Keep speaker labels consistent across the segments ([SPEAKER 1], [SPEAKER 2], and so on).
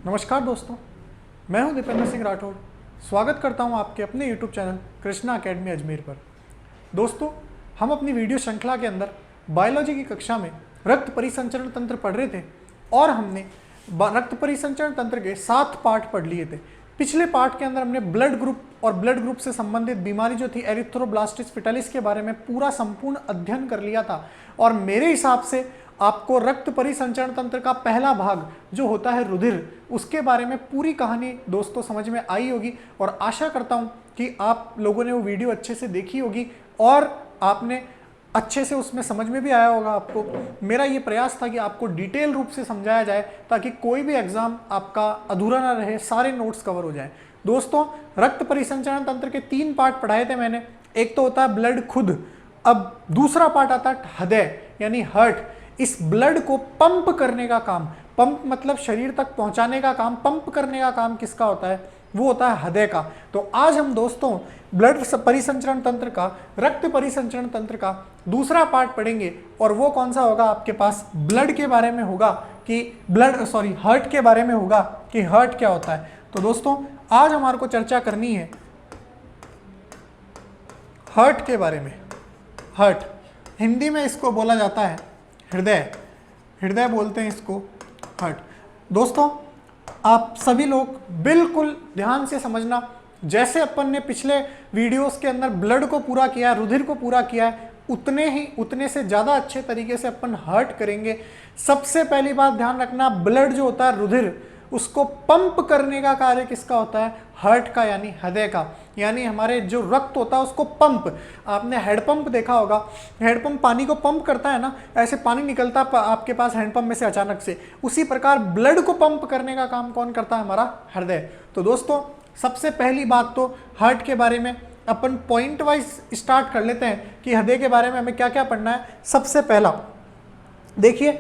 [SPEAKER 1] नमस्कार दोस्तों, मैं हूं दीपेंद्र सिंह राठौड़। स्वागत करता हूं आपके अपने YouTube channel Krishna academy Ajmer पर। दोस्तों, हम अपनी वीडियो श्रृंखला के अंदर बायोलॉजी की कक्षा में रक्त परिसंचरण तंत्र पढ़ रहे थे और हमने रक्त परिसंचरण तंत्र के 7 पार्ट पढ़ लिए थे। पिछले पार्ट के अंदर हमने ब्लड ग्रुप और ब्लड ग्रुप से संबंधित बीमारी जो थी एरिथ्रोब्लास्टिस फिटालिस के बारे में पूरा संपूर्ण अध्ययन कर लिया था और मेरे हिसाब से आपको रक्त परिसंचरण तंत्र का पहला भाग जो होता है रुधिर, उसके बारे में पूरी कहानी दोस्तों समझ में आई होगी और आशा करता हूं कि आप लोगों ने वो वीडियो अच्छे से देखी होगी और आपने अच्छे से उसमें समझ में भी आया होगा आपको। मेरा ये प्रयास था कि आपको डिटेल रूप से समझाया जाए ताकि कोई भी एग्जाम आपका अधूरा ना रहे, सारे नोट्स कवर हो जाए। दोस्तों, रक्त परिसंचरण तंत्र के 3 पार्ट पढ़ाए थे मैंने। एक तो होता है ब्लड खुद, अब दूसरा पार्ट आता है हृदय यानी हार्ट। इस ब्लड को पंप करने का काम, पंप मतलब शरीर तक पहुंचाने का काम, पंप करने का काम किसका होता है? वो होता है हृदय का। तो आज हम दोस्तों ब्लड परिसंचरण तंत्र का, रक्त परिसंचरण तंत्र का दूसरा पार्ट पढ़ेंगे और वो कौन सा होगा? आपके पास ब्लड के बारे में होगा कि हार्ट के बारे में होगा कि हार्ट क्या होता है। तो दोस्तों आज हमारे को चर्चा करनी है हार्ट के बारे में। हार्ट हिंदी में इसको बोला जाता है हृदय, हृदय बोलते हैं इसको हार्ट। दोस्तों आप सभी लोग बिल्कुल ध्यान से समझना, जैसे अपन ने पिछले वीडियोस के अंदर ब्लड को पूरा किया है, रुधिर को पूरा किया है, उतने से ज़्यादा अच्छे तरीके से अपन हार्ट करेंगे। सबसे पहली बात ध्यान रखना, ब्लड जो होता है रुधिर, उसको पंप करने का कार्य किसका होता है? हार्ट का यानी हृदय का। यानी हमारे जो रक्त होता है उसको पंप, आपने हैंडपंप देखा होगा, हैंडपंप पानी को पंप करता है ना, ऐसे पानी निकलता है आपके पास हैंडपंप में से अचानक से। उसी प्रकार ब्लड को पंप करने का काम कौन करता है? हमारा हृदय। तो दोस्तों सबसे पहली बात तो हार्ट के बारे में अपन पॉइंट वाइज स्टार्ट कर लेते हैं कि हृदय के बारे में हमें क्या क्या पढ़ना है। सबसे पहला देखिए,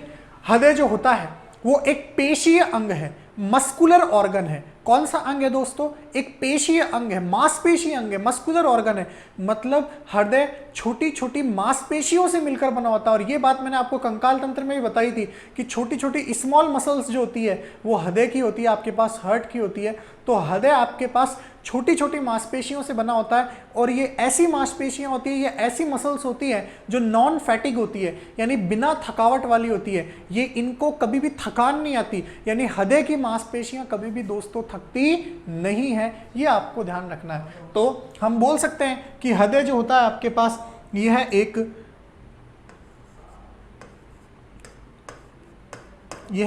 [SPEAKER 1] हृदय जो होता है वो एक पेशीय अंग है, मस्कुलर ऑर्गन है। कौन सा अंग है दोस्तों? एक पेशीय अंग है, मांसपेशीय अंग है, मस्कुलर ऑर्गन है। मतलब हृदय छोटी छोटी मांसपेशियों से मिलकर बना होता है। और ये बात मैंने आपको कंकाल तंत्र में भी बताई थी कि छोटी छोटी स्मॉल मसल्स जो होती है वो हृदय की होती है, आपके पास हार्ट की होती है। तो हृदय आपके पास छोटी छोटी मांसपेशियों से बना होता है और ये ऐसी मांसपेशियां होती है, ये ऐसी मसल्स होती है जो नॉन फैटिग होती है, यानी बिना थकावट वाली होती है। ये इनको कभी भी थकान नहीं आती, यानी हृदय की मांसपेशियां कभी भी दोस्तों थकती नहीं है, ये आपको ध्यान रखना है। तो हम बोल सकते हैं कि हृदय जो होता है आपके पास यह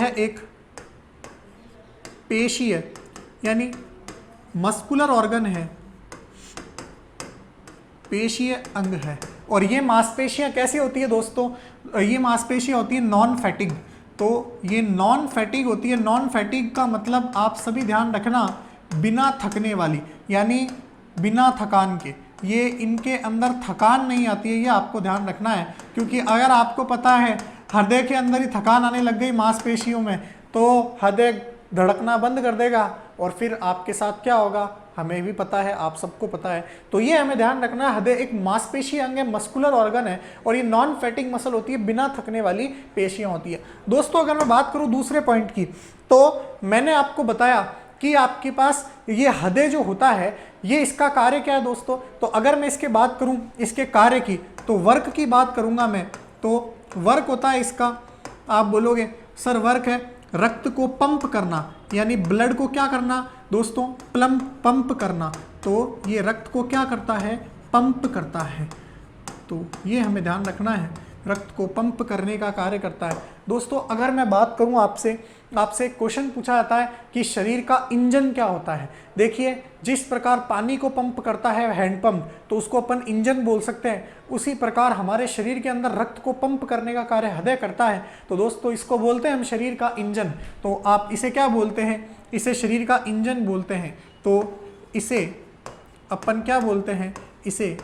[SPEAKER 1] एक पेशीय यानी मस्कुलर ऑर्गन है, पेशीय अंग है। और ये मांसपेशियां कैसी होती है दोस्तों? ये मांसपेशियां होती है नॉन फैटिग। तो ये नॉन फैटिग होती है। नॉन फैटिग का मतलब आप सभी ध्यान रखना, बिना थकने वाली, यानी बिना थकान के। ये इनके अंदर थकान नहीं आती है, ये आपको ध्यान रखना है। क्योंकि अगर आपको पता है हृदय के अंदर ही थकान आने लग गई मांसपेशियों में, तो हृदय धड़कना बंद कर देगा और फिर आपके साथ क्या होगा हमें भी पता है, आप सबको पता है। तो ये हमें ध्यान रखना है, हृदय एक मांसपेशीय अंग है, मस्कुलर ऑर्गन है और ये नॉन फैटिग मसल होती है, बिना थकने वाली पेशियां होती है। दोस्तों अगर मैं बात करूं दूसरे पॉइंट की, तो मैंने आपको बताया कि आपके पास ये हृदय जो होता है ये इसका कार्य क्या है दोस्तों? तो अगर मैं इसके बात करूं इसके कार्य की, तो वर्क की बात करूंगा मैं, तो वर्क होता है इसका, आप बोलोगे सर वर्क है रक्त को पंप करना, यानी ब्लड को क्या करना दोस्तों? पंप करना। तो ये रक्त को क्या करता है? पंप करता है। तो ये हमें ध्यान रखना है, रक्त को पंप करने का कार्य करता है। दोस्तों अगर मैं बात करूं आपसे एक क्वेश्चन पूछा जाता है कि शरीर का इंजन क्या होता है। देखिए, जिस प्रकार पानी को पंप करता है हैंडपंप, तो उसको अपन इंजन बोल सकते हैं। उसी प्रकार हमारे शरीर के अंदर रक्त को पंप करने का कार्य हृदय करता है। तो दोस्तों इसको बोलते हैं हम शरीर का इंजन। तो आप इसे क्या बोलते हैं? इसे शरीर का इंजन बोलते हैं। तो इसे अपन क्या बोलते हैं? इसे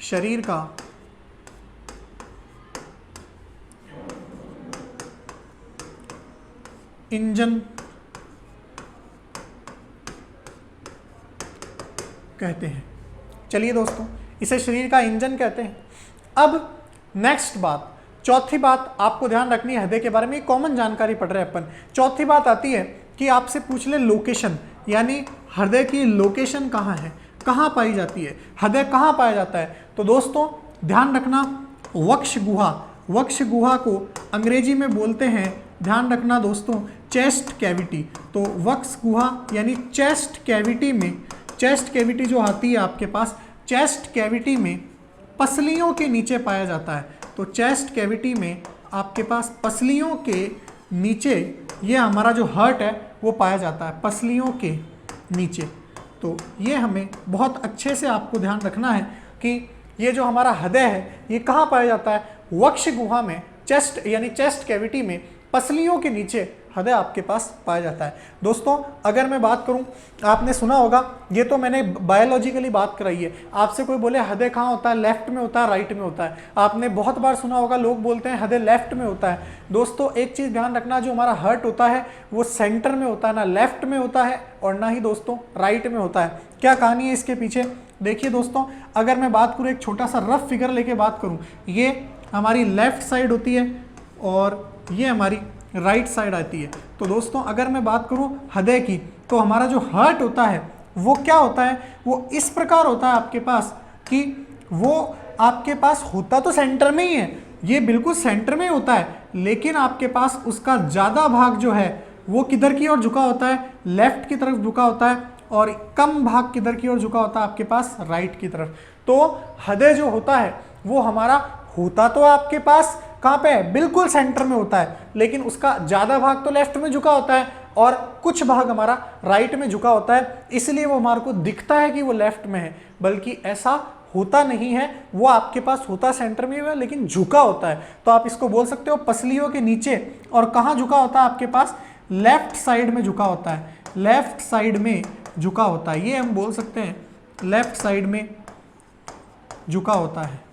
[SPEAKER 1] शरीर का इंजन कहते हैं। चलिए दोस्तों, इसे शरीर का इंजन कहते हैं। अब नेक्स्ट बात, चौथी बात आपको ध्यान रखनी है हृदय के बारे में, कॉमन जानकारी पढ़ रहे हैं अपन। चौथी बात आती है कि आपसे पूछ ले लोकेशन, यानी हृदय की लोकेशन कहाँ है, कहाँ पाई जाती है, हृदय कहाँ पाया जाता है, तो दोस्तों ध्यान रखना वक्ष गुहा, वक्ष गुहा को अंग्रेजी में बोलते हैं, ध्यान रखना दोस्तों, चेस्ट कैविटी। तो वक्ष गुहा यानी चेस्ट कैविटी में, चेस्ट कैविटी जो आती है आपके पास, चेस्ट कैविटी में पसलियों के नीचे पाया जाता है। तो चेस्ट कैविटी में आपके पास पसलियों के नीचे ये हमारा जो हार्ट है वो पाया जाता है, पसलियों के नीचे। तो ये हमें बहुत अच्छे से आपको ध्यान रखना है कि ये जो हमारा हृदय है ये कहाँ पाया जाता है, वक्ष गुहा में, चेस्ट यानी चेस्ट कैविटी में पसलियों के नीचे हृदय आपके पास पाया जाता है। दोस्तों अगर मैं बात करूं, आपने सुना होगा, ये तो मैंने बायोलॉजिकली बात कराई है, आपसे कोई बोले हृदय कहाँ होता है, लेफ्ट में होता है, राइट में होता है, आपने बहुत बार सुना होगा लोग बोलते हैं हृदय लेफ्ट में होता है। दोस्तों एक चीज़ ध्यान रखना, जो हमारा हार्ट होता है वो सेंटर में होता है, ना लेफ्ट में होता है और ना ही दोस्तों राइट में होता है। क्या कहानी है इसके पीछे, देखिए दोस्तों, अगर मैं बात करूँ एक छोटा सा रफ फिगर लेके बात करूँ, ये हमारी लेफ्ट साइड होती है और ये हमारी राइट साइड आती है। तो दोस्तों अगर मैं बात करूं हृदय की, तो हमारा जो हार्ट होता है वो क्या होता है, वो इस प्रकार होता है आपके पास कि वो आपके पास होता तो सेंटर में ही है, ये बिल्कुल सेंटर में ही होता है, लेकिन आपके पास उसका ज़्यादा भाग जो है वो किधर की ओर झुका होता है, लेफ्ट की तरफ झुका होता है, और कम भाग किधर की ओर झुका होता है आपके पास, राइट की तरफ। तो हृदय जो होता है वो हमारा होता तो आपके पास कहाँ पे है, बिल्कुल सेंटर में होता है, लेकिन उसका ज़्यादा भाग तो लेफ्ट में झुका होता है और कुछ भाग हमारा राइट में झुका होता है, इसलिए वो हमारे को दिखता है कि वो लेफ्ट में है, बल्कि ऐसा होता नहीं है, वो आपके पास होता सेंटर में है लेकिन झुका होता है। तो आप इसको बोल सकते हो पसलियों के नीचे, और कहाँ झुका होता है आपके पास, लेफ्ट साइड में झुका होता है, लेफ्ट साइड में झुका होता है, ये हम बोल सकते हैं लेफ्ट साइड में झुका होता है।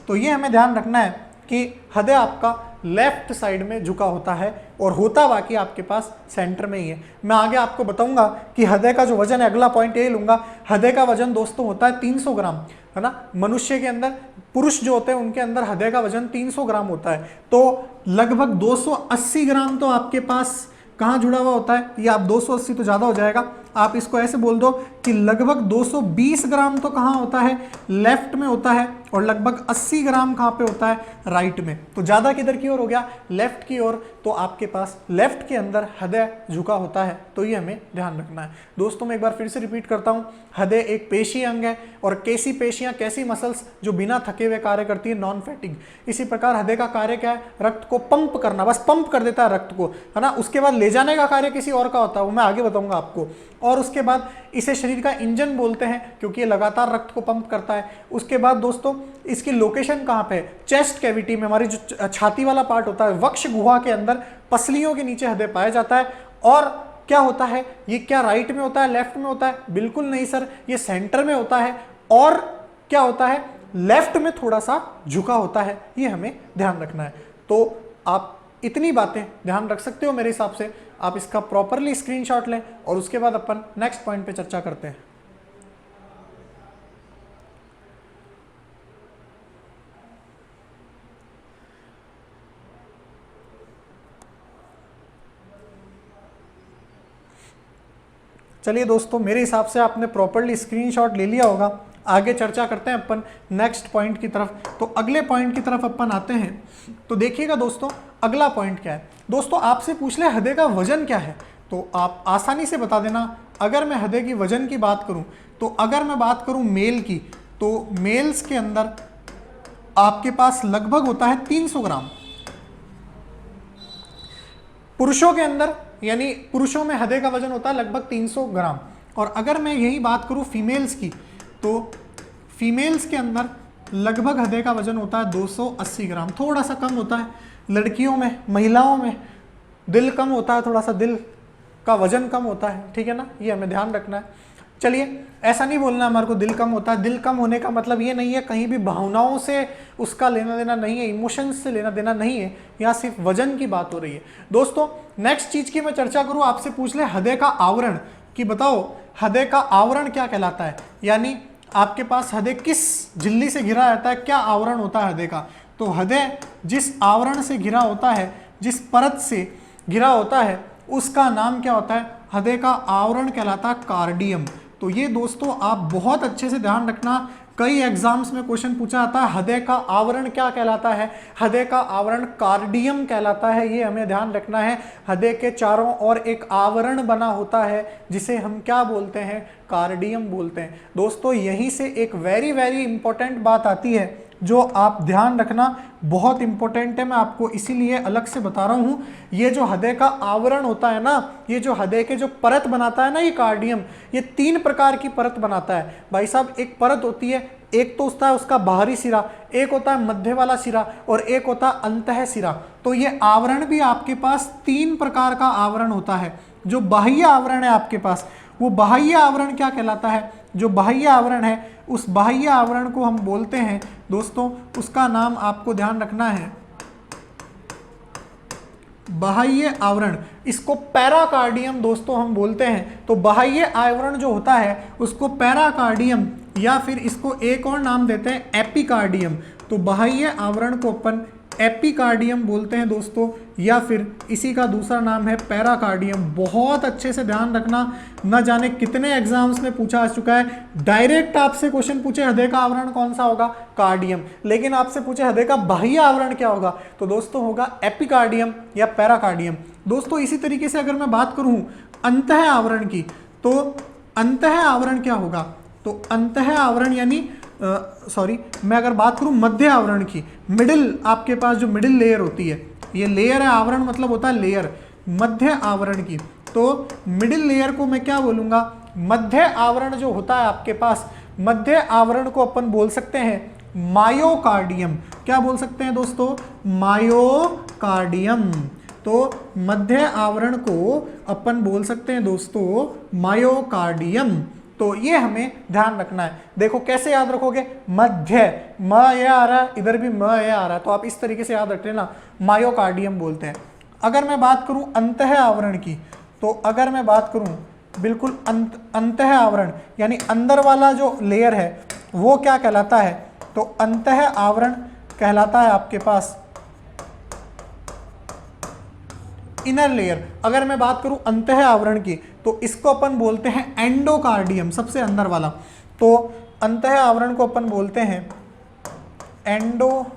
[SPEAKER 1] तो ये हमें ध्यान रखना है कि हृदय आपका लेफ्ट साइड में झुका होता है और होता बाकी आपके पास सेंटर में ही है। मैं आगे आपको बताऊंगा कि हृदय का जो वजन है, अगला पॉइंट ये लूंगा, हृदय का वजन दोस्तों होता है 300 ग्राम, है ना। मनुष्य के अंदर, पुरुष जो होते हैं उनके अंदर हृदय का वजन 300 ग्राम होता है, तो लगभग 280 ग्राम तो आपके पास कहाँ जुड़ा हुआ होता है, ये आप 280 तो ज़्यादा हो जाएगा, आप इसको ऐसे बोल दो कि लगभग 220 ग्राम तो कहाँ होता है, लेफ्ट में होता है, और लगभग 80 ग्राम कहाँ पे होता है, राइट में। तो ज़्यादा किधर की ओर हो गया, लेफ्ट की ओर। तो आपके पास लेफ्ट के अंदर हृदय झुका होता है, तो ये हमें ध्यान रखना है। दोस्तों मैं एक बार फिर से रिपीट करता हूँ, हृदय एक पेशी अंग है, और कैसी पेशियाँ, कैसी मसल्स जो बिना थके हुए कार्य करती है, नॉन फैटिग। इसी प्रकार हृदय का कार्य क्या है, रक्त को पंप करना, बस पंप कर देता है रक्त को, है ना। उसके बाद ले जाने का कार्य किसी और का होता है, वो मैं आगे बताऊंगा आपको। और उसके बाद इसे शरीर का इंजन बोलते हैं, क्योंकि ये लगातार रक्त को पंप करता है। उसके बाद दोस्तों इसकी लोकेशन कहाँ पे है, चेस्ट कैविटी में, हमारी जो छाती वाला पार्ट होता है, वक्ष गुहा के अंदर पसलियों के नीचे हृदय पाया जाता है। और क्या होता है, ये क्या राइट में होता है, लेफ्ट में होता है, बिल्कुल नहीं सर, ये सेंटर में होता है, और क्या होता है, लेफ्ट में थोड़ा सा झुका होता है, ये हमें ध्यान रखना है। तो आप इतनी बातें ध्यान रख सकते हो मेरे हिसाब से, आप इसका प्रॉपरली स्क्रीनशॉट लें और उसके बाद अपन नेक्स्ट पॉइंट पे चर्चा करते हैं। चलिए दोस्तों, मेरे हिसाब से आपने प्रॉपरली स्क्रीनशॉट ले लिया होगा। आगे चर्चा करते हैं अपन नेक्स्ट पॉइंट की तरफ। तो अगले पॉइंट की तरफ अपन आते हैं। तो देखिएगा दोस्तों, अगला पॉइंट क्या है। दोस्तों आपसे पूछ ले हृदय का वजन क्या है, तो आप आसानी से बता देना। अगर मैं हृदय की वजन की बात करूं, तो अगर मैं बात करूं मेल की, तो मेल्स के अंदर आपके पास लगभग होता है 300 ग्राम। पुरुषों के अंदर, यानी पुरुषों में हृदय का वजन होता है लगभग 300 ग्राम। और अगर मैं यही बात करूं फीमेल्स की, तो फीमेल्स के अंदर लगभग हृदय का वजन होता है 280 ग्राम, थोड़ा सा कम होता है। लड़कियों में, महिलाओं में दिल कम होता है, थोड़ा सा दिल का वजन कम होता है, ठीक है ना, ये हमें ध्यान रखना है। चलिए, ऐसा नहीं बोलना हमारे को दिल कम होता है। दिल कम होने का मतलब ये नहीं है कहीं भी भावनाओं से उसका लेना देना नहीं है, इमोशंस से लेना देना नहीं है, यहाँ सिर्फ वजन की बात हो रही है। दोस्तों नेक्स्ट चीज की मैं चर्चा करूँ, आपसे पूछ ले हृदय का आवरण कि बताओ हृदय का आवरण क्या कहलाता है, यानी आपके पास हृदय किस झिल्ली से घिरा रहता है, क्या आवरण होता है हृदय का। तो हृदय जिस आवरण से घिरा होता है, जिस परत से घिरा होता है, उसका नाम क्या होता है? हृदय का आवरण कहलाता है कार्डियम। तो ये दोस्तों आप बहुत अच्छे से ध्यान रखना, कई एग्जाम्स में क्वेश्चन पूछा जाता है हृदय का आवरण क्या कहलाता है? हृदय का आवरण कार्डियम कहलाता है, ये हमें ध्यान रखना है। हृदय के चारों ओर एक आवरण बना होता है जिसे हम क्या बोलते हैं? कार्डियम बोलते हैं। दोस्तों यहीं से एक वेरी वेरी इंपॉर्टेंट बात आती है जो आप ध्यान रखना, बहुत इंपॉर्टेंट है, मैं आपको इसीलिए अलग से बता रहा हूं। ये जो हृदय का आवरण होता है ना, ये जो हृदय के जो परत बनाता है ना, ये कार्डियम, ये 3 प्रकार की परत बनाता है भाई साहब। एक परत होती है, एक तो होता है उसका बाहरी सिरा, एक होता है मध्य वाला सिरा, और एक होता है अंतः सिरा। तो ये आवरण भी आपके पास 3 प्रकार का आवरण होता है। जो बाह्य आवरण है आपके पास, वो बाह्य आवरण क्या कहलाता है? जो बाह्य आवरण है, उस बाह्य आवरण को हम बोलते हैं दोस्तों, उसका नाम आपको ध्यान रखना है बाह्य आवरण। इसको पैराकार्डियम दोस्तों हम बोलते हैं। तो बाह्य आवरण जो होता है उसको पैराकार्डियम, या फिर इसको एक और नाम देते हैं एपिकार्डियम। तो बाह्य आवरण को अपन एपिकार्डियम बोलते हैं दोस्तों, या फिर इसी का दूसरा नाम है पैराकार्डियम। बहुत अच्छे से ध्यान रखना, न जाने कितने एग्जाम्स में पूछा आ चुका है। डायरेक्ट आपसे क्वेश्चन पूछे हृदय का आवरण कौन सा होगा? कार्डियम। लेकिन आपसे पूछे हृदय का बाह्य आवरण क्या होगा? तो दोस्तों होगा एपिकार्डियम या पैराकार्डियम। दोस्तों इसी तरीके से अगर मैं बात करूं अंतः आवरण की, तो अंतः आवरण क्या होगा? तो अंतः आवरण यानी मैं अगर बात करूं मध्य आवरण की, मिडिल, आपके पास जो मिडिल लेयर होती है, ये लेयर है, आवरण मतलब होता है लेयर, मध्य आवरण की। तो मिडिल लेयर को मैं क्या बोलूंगा? मध्य आवरण जो होता है आपके पास, मध्य आवरण को अपन बोल सकते हैं मायोकार्डियम। क्या बोल सकते हैं दोस्तों? मायोकार्डियम। तो मध्य आवरण को अपन बोल सकते हैं दोस्तों मायोकार्डियम। तो ये हमें ध्यान रखना है। देखो कैसे याद रखोगे? मध्य, म ये आ रहा है, इधर भी म ये आ रहा है, तो आप इस तरीके से याद रख लेना, मायोकार्डियम बोलते हैं। अगर मैं बात करूं अंतः आवरण की, तो अगर मैं बात करूं बिल्कुल अंतः आवरण यानी अंदर वाला जो लेयर है वो क्या कहलाता है? तो अंतः आवरण कहलाता है आपके पास इनर लेयर। अगर मैं बात करूं अंतः आवरण की, तो इसको अपन बोलते हैं एंडोकार्डियम, सबसे अंदर वाला। तो अंतः आवरण को अपन बोलते हैं एंडोकार्डियम।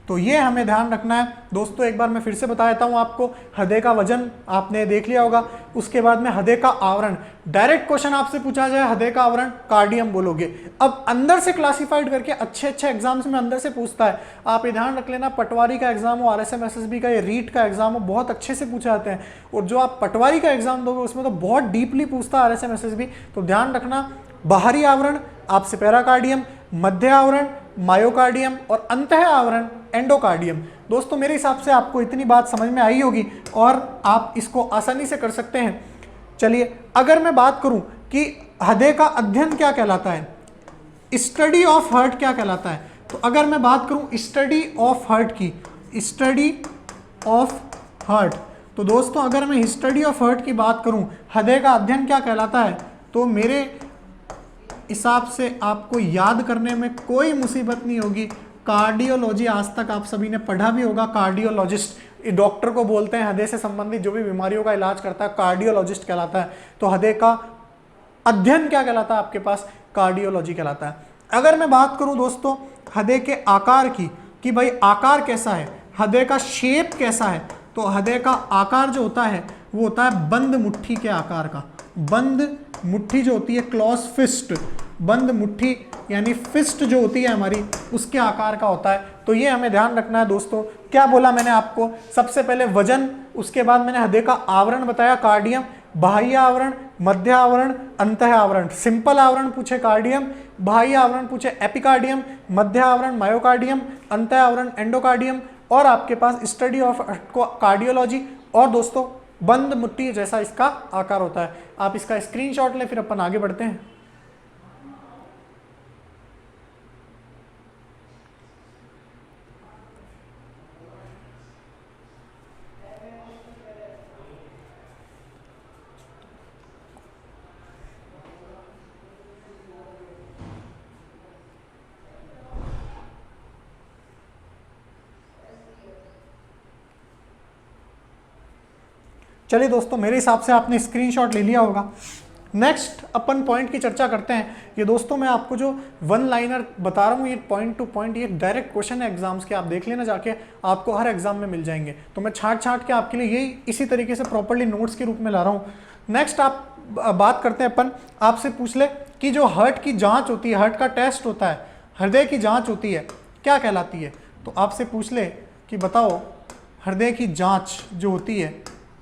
[SPEAKER 1] तो ये हमें ध्यान रखना है दोस्तों। एक बार मैं फिर से बता देता हूं आपको, हृदय का वजन आपने देख लिया होगा, उसके बाद में हृदय का आवरण, डायरेक्ट क्वेश्चन आपसे पूछा जाए हृदय का आवरण, कार्डियम बोलोगे। अब अंदर से क्लासिफाइड करके अच्छे अच्छे एग्जाम्स में अंदर से पूछता है, आप ये ध्यान रख लेना, पटवारी का एग्जाम हो, RSM SSB का, ये रीट का एग्जाम हो, बहुत अच्छे से पूछे जाते हैं। और जो आप पटवारी का एग्जाम दोगे उसमें तो बहुत डीपली पूछता है RSM SSB। तो ध्यान रखना, बाहरी आवरण आपसे पैराकार्डियम, मध्य आवरण मायोकार्डियम, और अंतः आवरण एंडोकार्डियम। दोस्तों मेरे हिसाब से आपको इतनी बात समझ में आई होगी और आप इसको आसानी से कर सकते हैं। चलिए अगर मैं बात करूं कि हृदय का अध्ययन क्या कहलाता है, स्टडी ऑफ हार्ट क्या कहलाता है, तो अगर मैं बात करूं स्टडी ऑफ हार्ट की, स्टडी ऑफ हार्ट, तो दोस्तों अगर मैं स्टडी ऑफ हार्ट की बात करूं, हृदय का अध्ययन क्या कहलाता है, तो मेरे हिसाब से आपको याद करने में कोई मुसीबत नहीं होगी। कार्डियोलॉजी आज तक आप सभी ने पढ़ा भी होगा। कार्डियोलॉजिस्ट डॉक्टर को बोलते हैं, हृदय से संबंधित जो भी बीमारियों का इलाज करता है कार्डियोलॉजिस्ट कहलाता है। तो हृदय का अध्ययन क्या कहलाता है आपके पास? कार्डियोलॉजी कहलाता है। अगर मैं बात करूं दोस्तों हृदय के आकार की, कि भाई आकार कैसा है, हृदय का शेप कैसा है, तो हृदय का आकार जो होता है वो होता है बंद मुट्ठी के आकार का। बंद मुट्ठी जो होती है, क्लॉज फिस्ट, बंद मुट्ठी यानी फिस्ट जो होती है हमारी, उसके आकार का होता है। तो ये हमें ध्यान रखना है दोस्तों। क्या बोला मैंने आपको? सबसे पहले वजन, उसके बाद मैंने हृदय का आवरण बताया कार्डियम, बाह्य आवरण, मध्य आवरण, अंतः आवरण। सिंपल आवरण पूछे कार्डियम, बाह्य आवरण पूछे एपिकार्डियम, मध्य आवरण मायोकार्डियम, अंतः आवरण एंडोकार्डियम, और आपके पास स्टडी ऑफ कार्डियोलॉजी, और दोस्तों बंद मुट्ठी जैसा इसका आकार होता है। आप इसका स्क्रीनशॉट लें, फिर अपन आगे बढ़ते हैं। चलिए दोस्तों, मेरे हिसाब से आपने स्क्रीनशॉट ले लिया होगा। नेक्स्ट अपन पॉइंट की चर्चा करते हैं। ये दोस्तों मैं आपको जो वन लाइनर बता रहा हूँ, ये पॉइंट टू पॉइंट, ये डायरेक्ट क्वेश्चन है एग्जाम्स के, आप देख लेना जाके, आपको हर एग्जाम में मिल जाएंगे। तो मैं छाट छाट के आपके लिए यही इसी तरीके से प्रॉपर्ली नोट्स के रूप में ला रहा हूँ। नेक्स्ट आप बात करते हैं अपन, आपसे पूछ ले कि जो हार्ट की जाँच होती है, हार्ट का टेस्ट होता है, हृदय की जाँच होती है, क्या कहलाती है? तो आपसे पूछ ले कि बताओ हृदय की जाँच जो होती है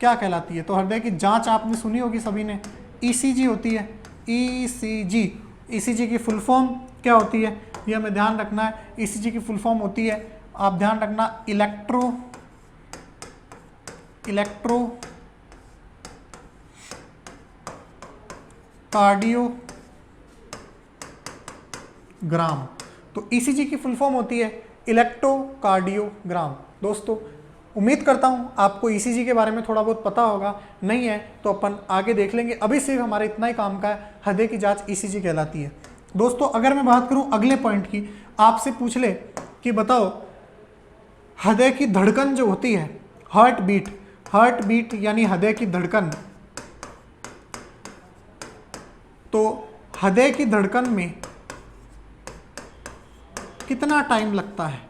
[SPEAKER 1] क्या कहलाती है? तो हृदय की जाँच आपने सुनी होगी सभी ने, ईसीजी होती है। ईसीजी, ईसीजी की फुल फॉर्म क्या होती है ये हमें ध्यान रखना है। ईसीजी की फुल फॉर्म होती है, आप ध्यान रखना, इलेक्ट्रोकार्डियोग्राम। तो ईसीजी की फुल फॉर्म होती है इलेक्ट्रोकार्डियोग्राम। दोस्तों उम्मीद करता हूं आपको ईसीजी के बारे में थोड़ा बहुत पता होगा, नहीं है तो अपन आगे देख लेंगे। अभी सिर्फ हमारे इतना ही काम का है, हृदय की जांच ईसीजी कहलाती है। दोस्तों अगर मैं बात करूं अगले पॉइंट की, आपसे पूछ ले कि बताओ हृदय की धड़कन जो होती है, हार्ट बीट यानी हृदय की धड़कन, तो हृदय की धड़कन में कितना टाइम लगता है?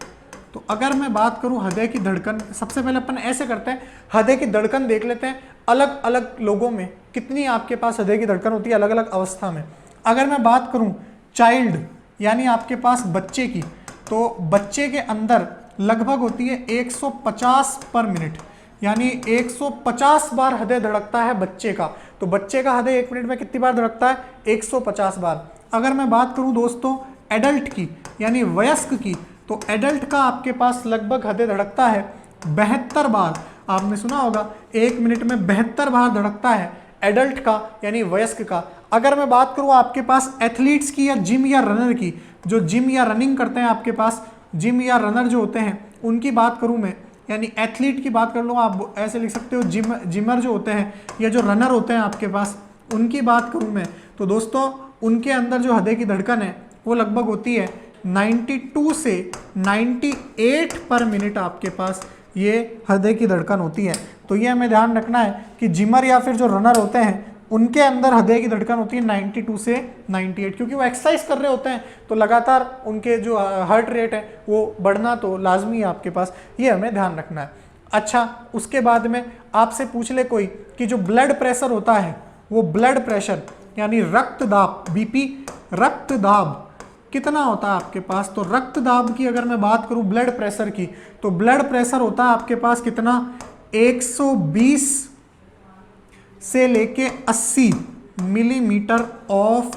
[SPEAKER 1] तो अगर मैं बात करूं हृदय की धड़कन, सबसे पहले अपन ऐसे करते हैं, हृदय की धड़कन देख लेते हैं अलग अलग लोगों में कितनी आपके पास हृदय की धड़कन होती है अलग अलग अवस्था में। अगर मैं बात करूं चाइल्ड यानी आपके पास बच्चे की, तो बच्चे के अंदर लगभग होती है 150 पर मिनट, यानी 150 बार हृदय धड़कता है बच्चे का। तो बच्चे का हृदय 1 मिनट में कितनी बार धड़कता है? 150 बार। अगर मैं बात करूं दोस्तों एडल्ट की यानी वयस्क की, तो एडल्ट का आपके पास लगभग हृदय धड़कता है 72 बार। आपने सुना होगा 1 मिनट में 72 बार धड़कता है एडल्ट का यानी वयस्क का। अगर मैं बात करूं आपके पास एथलीट्स की या जिम या रनर की, जो जिम या रनिंग करते हैं, आपके पास जिम या रनर जो होते हैं उनकी बात करूं मैं, यानी एथलीट की बात कर लो, आप ऐसे लिख सकते हो जिमर जो होते हैं या जो रनर होते हैं आपके पास, उनकी बात करूं मैं, तो दोस्तों उनके अंदर जो हृदय की धड़कन है वो लगभग होती है 92 से 98 पर मिनट आपके पास ये हृदय की धड़कन होती है। तो ये हमें ध्यान रखना है कि जिमर या फिर जो रनर होते हैं उनके अंदर हृदय की धड़कन होती है 92 से 98, क्योंकि वो एक्सरसाइज कर रहे होते हैं तो लगातार उनके जो हार्ट रेट है वो बढ़ना तो लाजमी है आपके पास, ये हमें ध्यान रखना है। अच्छा, उसके बाद में आपसे पूछ ले कोई कि जो ब्लड प्रेशर होता है, वो ब्लड प्रेशर यानी रक्तदाब, बीपी, रक्तदाब कितना होता है आपके पास? तो रक्तदाब की अगर मैं बात करूं ब्लड प्रेशर की, तो ब्लड प्रेशर होता है आपके पास कितना? 120 से लेके 80 मिलीमीटर ऑफ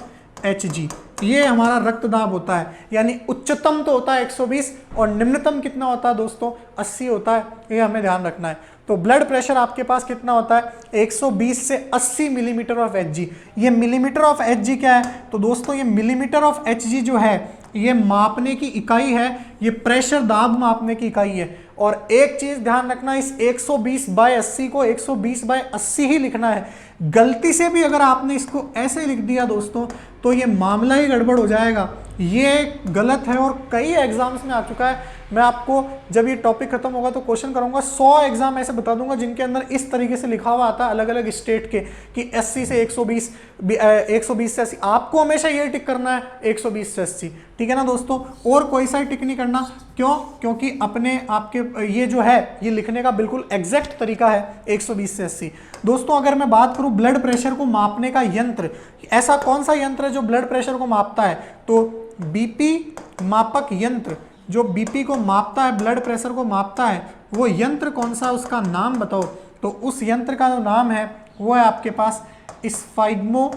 [SPEAKER 1] Hg, ये हमारा रक्तदाब होता है। यानी उच्चतम तो होता है 120 और निम्नतम कितना होता है दोस्तों? 80 होता है, ये हमें ध्यान रखना है। तो ब्लड प्रेशर आपके पास कितना होता है? 120 से 80 मिलीमीटर ऑफ Hg। ये मिलीमीटर ऑफ Hg क्या है? तो दोस्तों ये मिलीमीटर ऑफ Hg जो है ये मापने की इकाई है, ये प्रेशर दाब मापने की इकाई है। और एक चीज ध्यान रखना, इस 120/80 को 120/80 ही लिखना है। गलती से भी अगर आपने इसको ऐसे लिख दिया दोस्तों तो ये मामला ही गड़बड़ हो जाएगा, ये गलत है और कई एग्जाम्स में आ चुका है। मैं आपको जब ये टॉपिक खत्म होगा तो क्वेश्चन करूंगा, 100 एग्जाम ऐसे बता दूंगा जिनके अंदर इस तरीके से लिखा हुआ आता है अलग अलग स्टेट के कि 80 से 120, 120 से 80। आपको हमेशा ये टिक करना है 120 से 80, ठीक है ना दोस्तों, और कोई सा टिक नहीं करना। क्यों? क्योंकि अपने आपके ये जो है ये लिखने का बिल्कुल एग्जैक्ट तरीका है 120 से 80। दोस्तों अगर मैं बात करूं ब्लड प्रेशर को मापने का यंत्र, ऐसा कौन सा यंत्र है जो ब्लड प्रेशर को मापता है? तो बीपी मापक यंत्र, जो बीपी को मापता है, ब्लड प्रेशर को मापता है, वो यंत्र कौन सा, उसका नाम बताओ। तो उस यंत्र का जो नाम है वो है आपके पास स्फाइग्मो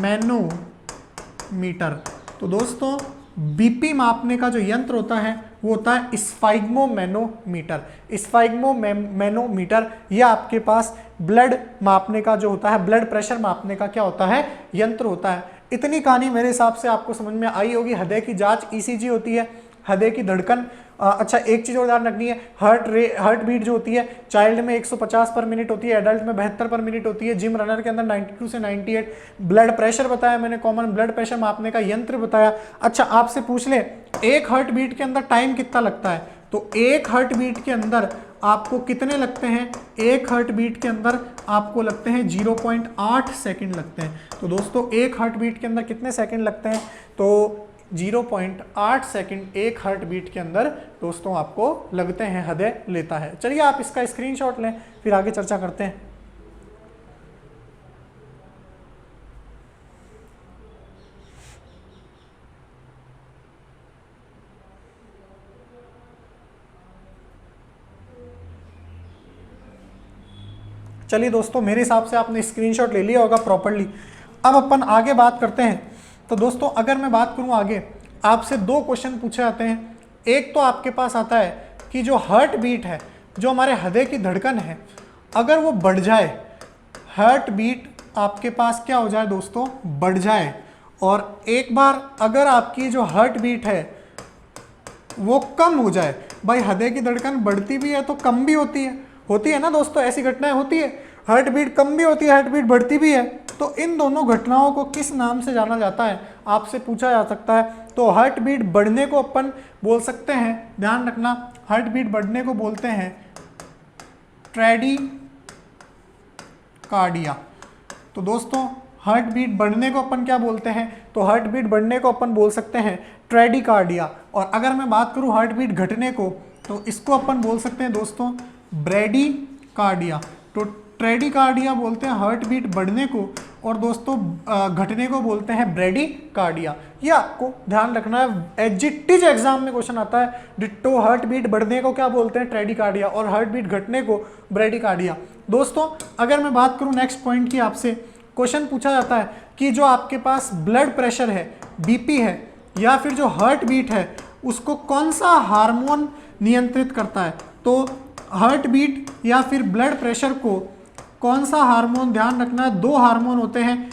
[SPEAKER 1] मैनोमीटर। तो दोस्तों बीपी मापने का जो यंत्र होता है वो होता है स्फाइग्मो मैनोमीटर। स्फाइग्मो मैनोमीटर ये आपके पास ब्लड मापने का जो होता है, ब्लड प्रेशर मापने का क्या होता है? यंत्र होता है। इतनी कहानी मेरे हिसाब से आपको समझ में आई होगी। हृदय की जांच ईसीजी होती है, हृदय की धड़कन। अच्छा एक चीज और ध्यान रखनी है, हार्ट बीट जो होती है चाइल्ड में 150 पर मिनट होती है, एडल्ट में 72 पर मिनट होती है, जिम रनर के अंदर 92 से 98। ब्लड प्रेशर बताया मैंने, कॉमन ब्लड प्रेशर मापने का यंत्र बताया। अच्छा आपसे पूछ ले एक हार्ट बीट के अंदर टाइम कितना लगता है? तो एक हार्ट बीट के अंदर आपको कितने लगते हैं, एक हार्ट बीट के अंदर आपको लगते हैं 0.8 सेकंड लगते हैं। तो दोस्तों एक हार्ट बीट के अंदर कितने सेकंड लगते हैं, तो 0.8 सेकंड एक हार्ट बीट के अंदर दोस्तों आपको लगते हैं, हृदय लेता है। चलिए आप इसका स्क्रीनशॉट लें, फिर आगे चर्चा करते हैं। चलिए दोस्तों, मेरे हिसाब से आपने स्क्रीनशॉट ले लिया होगा प्रॉपर्ली। अब अपन आगे बात करते हैं। तो दोस्तों अगर मैं बात करूं आगे, आपसे दो क्वेश्चन पूछे जाते हैं। एक तो आपके पास आता है कि जो हार्ट बीट है, जो हमारे हृदय की धड़कन है, अगर वो बढ़ जाए, हार्ट बीट आपके पास क्या हो जाए दोस्तों, बढ़ जाए, और एक बार अगर आपकी जो हार्ट बीट है वो कम हो जाए, भाई हृदय की धड़कन बढ़ती भी है तो कम भी होती है ना दोस्तों, ऐसी घटनाएं होती है। हार्ट बीट कम भी होती है, हार्ट बीट बढ़ती भी है। तो इन दोनों घटनाओं को किस नाम से जाना जाता है, आपसे पूछा जा सकता है। तो हार्ट बीट बढ़ने को अपन बोल सकते हैं, ध्यान रखना, हार्ट बीट बढ़ने को बोलते हैं ट्रैडिकार्डिया। तो दोस्तों हार्ट बीट बढ़ने को अपन क्या बोलते हैं, तो हार्ट बीट बढ़ने को अपन बोल सकते हैं ट्रैडिकार्डिया। और अगर मैं बात करूं हार्ट बीट घटने को, तो इसको अपन बोल सकते हैं दोस्तों ब्रैडीकार्डिया। तो ट्रैडिकार्डिया बोलते हैं हार्ट बीट बढ़ने को, और दोस्तों घटने को बोलते हैं ब्रैडीकार्डिया। ये आपको ध्यान रखना है, एडजेक्टिव एग्जाम में क्वेश्चन आता है। डिट्टो हार्ट बीट बढ़ने को क्या बोलते हैं, ट्रैडिकार्डिया, और हार्ट बीट घटने को ब्रैडीकार्डिया। दोस्तों अगर मैं बात करूं नेक्स्ट पॉइंट की, आपसे क्वेश्चन पूछा जाता है कि जो आपके पास ब्लड प्रेशर है, बीपी है, या फिर जो हार्ट बीट है, उसको कौन सा हार्मोन नियंत्रित करता है। तो हार्ट बीट या फिर ब्लड प्रेशर को कौन सा हार्मोन, ध्यान रखना है, दो हार्मोन होते हैं।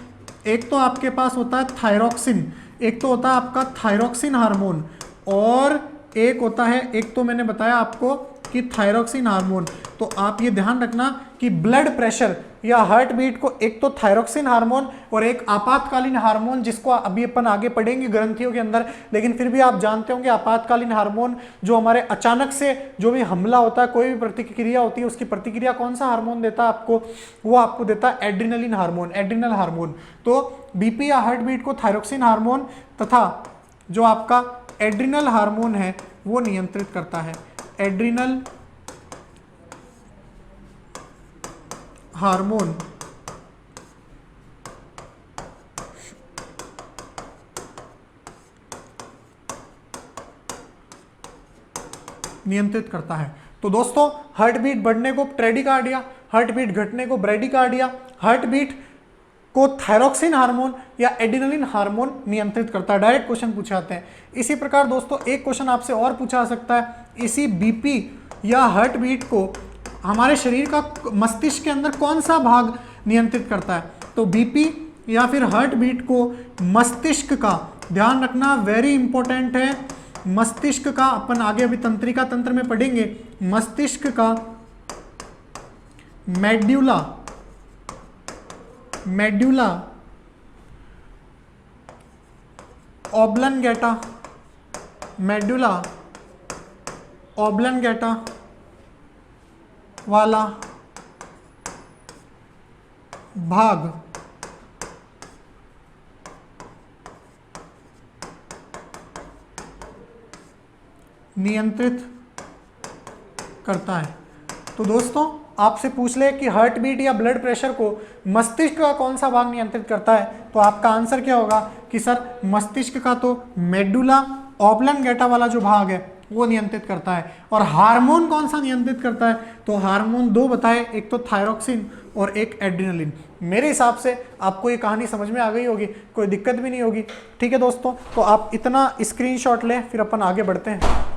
[SPEAKER 1] एक तो आपके पास होता है थायरोक्सिन, एक तो होता है आपका थायरोक्सिन हार्मोन, और एक होता है, एक तो मैंने बताया आपको कि थायरोक्सिन हार्मोन। तो आप ये ध्यान रखना कि ब्लड प्रेशर या हार्ट बीट को एक तो थायरोक्सिन हार्मोन और एक आपातकालीन हार्मोन, जिसको अभी अपन आगे पढ़ेंगे ग्रंथियों के अंदर, लेकिन फिर भी आप जानते होंगे आपातकालीन हार्मोन जो हमारे अचानक से जो भी हमला होता है, कोई भी प्रतिक्रिया होती है, उसकी प्रतिक्रिया कौन सा हार्मोन देता है आपको, वो आपको देता है एड्रिनलिन हार्मोन, एड्रिनल हार्मोन। तो बीपी या हार्ट बीट को थायरोक्सिन हार्मोन तथा जो आपका एड्रिनल हार्मोन है वो नियंत्रित करता है। एड्रिनल हार्मोन नियंत्रित करता है। तो दोस्तों हार्ट बीट बढ़ने को ट्रैडिकार्डिया, हार्ट बीट घटने को ब्रैडीकार्डिया, हार्ट बीट को थायरोक्सिन हार्मोन या एड्रिनलिन हार्मोन नियंत्रित करता है। डायरेक्ट क्वेश्चन पूछे जाते हैं। इसी प्रकार दोस्तों एक क्वेश्चन आपसे और पूछा जा सकता है, इसी बीपी या हार्ट बीट को हमारे शरीर का मस्तिष्क के अंदर कौन सा भाग नियंत्रित करता है। तो बीपी या फिर हार्ट बीट को मस्तिष्क का, ध्यान रखना वेरी इंपॉर्टेंट है, मस्तिष्क का, अपन आगे अभी तंत्रिका तंत्र में पढ़ेंगे, मस्तिष्क का मेड्यूला ऑब्लंगेटा, मेड्यूला ऑब्लंगेटा वाला भाग नियंत्रित करता है। तो दोस्तों आपसे पूछ ले कि हार्ट बीट या ब्लड प्रेशर को मस्तिष्क का कौन सा भाग नियंत्रित करता है, तो आपका आंसर क्या होगा कि सर मस्तिष्क का तो मेडुला ऑब्लंगेटा वाला जो भाग है वो नियंत्रित करता है। और हार्मोन कौन सा नियंत्रित करता है, तो हार्मोन दो बताए, एक तो थायरोक्सिन और एक एड्रिनलिन। मेरे हिसाब से आपको ये कहानी समझ में आ गई होगी, कोई दिक्कत भी नहीं होगी। ठीक है दोस्तों, तो आप इतना स्क्रीनशॉट लें, फिर अपन आगे बढ़ते हैं।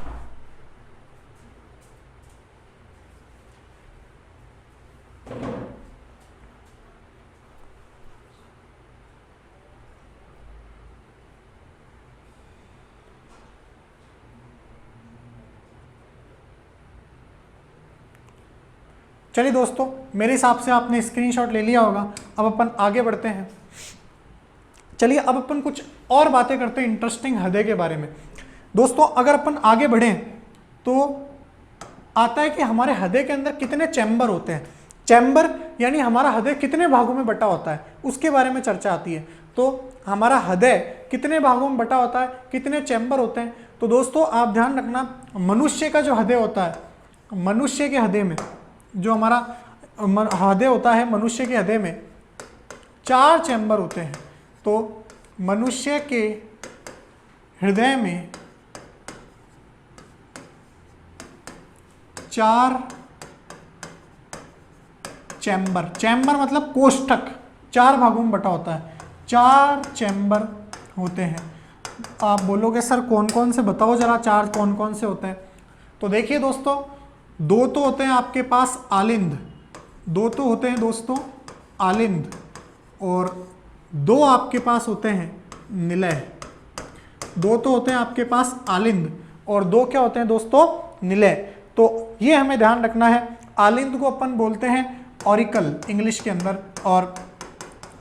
[SPEAKER 1] चलिए दोस्तों, मेरे हिसाब से आपने स्क्रीनशॉट ले लिया होगा। अब अपन आगे बढ़ते हैं। चलिए अब अपन कुछ और बातें करते हैं इंटरेस्टिंग हृदय के बारे में। दोस्तों अगर अपन आगे बढ़ें तो आता है कि हमारे हृदय के अंदर कितने चैम्बर होते हैं। चैम्बर यानी हमारा हृदय कितने भागों में बटा होता है, उसके बारे में चर्चा आती है। तो हमारा हृदय कितने भागों में बटा होता है, कितने चैम्बर होते हैं। तो दोस्तों आप ध्यान रखना, मनुष्य का जो हृदय होता है, मनुष्य के हृदय में जो हमारा हृदय होता है, मनुष्य के हृदय में 4 चैम्बर होते हैं। तो मनुष्य के हृदय में 4 चैम्बर, चैम्बर मतलब कोष्ठक, 4 भागों में बटा होता है, 4 चैम्बर होते हैं। आप बोलोगे सर कौन कौन से बताओ जरा, 4 कौन कौन से होते हैं। तो देखिए दोस्तों, 2 तो होते हैं आपके पास आलिंद, 2 तो होते हैं दोस्तों आलिंद, और 2 आपके पास होते हैं निलय। 2 तो होते हैं आपके पास आलिंद और 2 क्या होते हैं दोस्तों, निलय। तो ये हमें ध्यान रखना है। आलिंद को अपन बोलते हैं ऑरिकल इंग्लिश के अंदर, और